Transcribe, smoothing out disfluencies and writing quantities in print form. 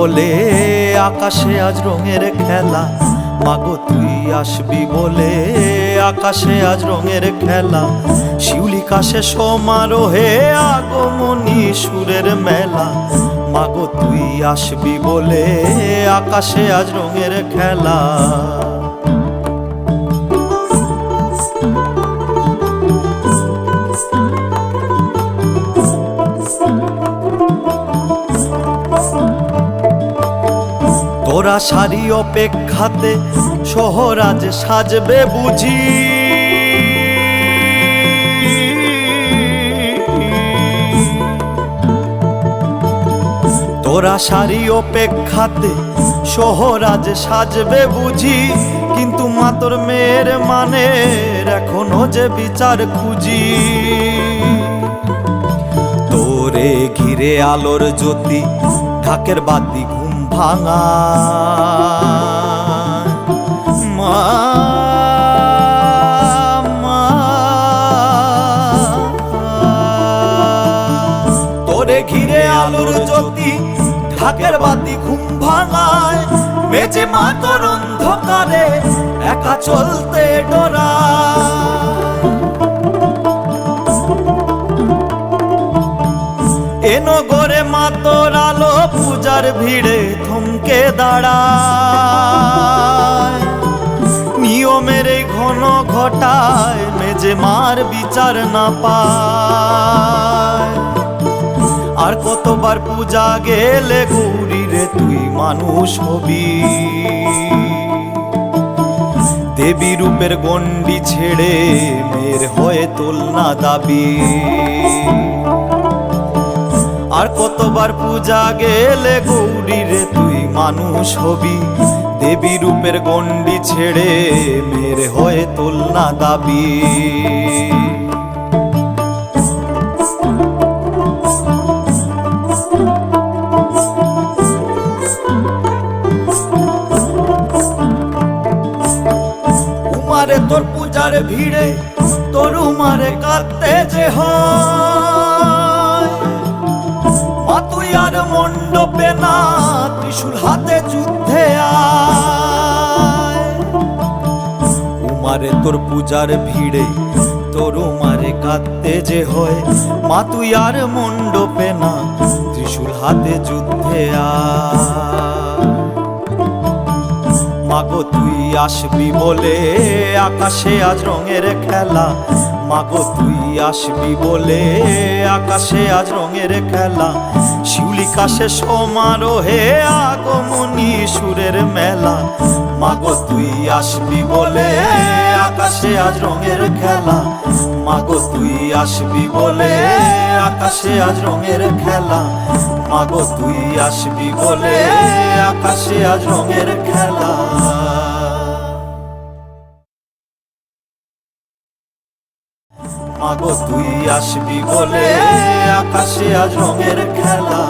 বলে আকাশে আজ রঙের খেলা, মাগো তুই আসবি বলে আকাশে আজ রঙের খেলা। শিউলি কাশে সমারোহে আগমনী সুরের মেলা, মাগো তুই আসবি বলে আকাশে আজ রঙের খেলা। তোরা সারি অপেক্ষাতে শহর আজ সাজবে বুঝি, তোরা সারি অপেক্ষাতে শহর আজ সাজবে বুঝি। কিন্তু মাতর মেয়ের মানের এখনো যে বিচার খুঁজি। তোরে ঘিরে আলোর জ্যোতি ঢাকের বাতি ঘুম ভাঙা, মা তোরে ঘিরে আলোর জ্যোতি ঢাকের বাতি ঘুম ভাঙায়। মেজে মা তোর অন্ধকারে একা চলতে ডরায়। এ নগরে মা তোর আলো পূজার ভিড়ে থমকে দাঁড়ায়। নিয়মের এই ঘন ঘটায় মেজে মার বিচার না পায়। আর কতবার পূজা গেলে গৌরী রে তুই মানুষ হবি, দেবী রূপের গণ্ডি ছেড়ে মেয়ের হয়ে তোল না দাবি। আর কতবার পূজা গেলে গৌরী রে তুই মানুষ হবি, দেবী রূপের গণ্ডি ছেড়ে মেয়ের হয়ে তোল না দাবি। উমারে তোর পূজার ভিড়ে তোর উমারে কাঁদতে যে হয়। মা তুই আর মণ্ডপে না ত্রিশূল হাতে যুদ্ধে আয়। উমারে তোর পূজার ভিড়ে তোর উমারে কাঁদতে যে হয়। মা তুই আর মণ্ডপে না ত্রিশূল হাতে যুদ্ধে আয়। মাগো তুই আসবি বলে আকাশে আজ রঙের খেলা, মাগো তুই আসবি বলে আকাশে আজ রঙের খেলা। শিউলি কাশে সমারোহে আগমনী সুরের মেলা, মাগো তুই আসবি বলে আকাশে আজ রঙের খেলা। মাগো তুই আসবি বলে আকাশে আজ রঙের খেলা, মাগো তুই আসবি বলে আকাশে আজ রঙের খেলা। মাগো তুই আসবি বলে আকাশে আজ রঙের খেলা।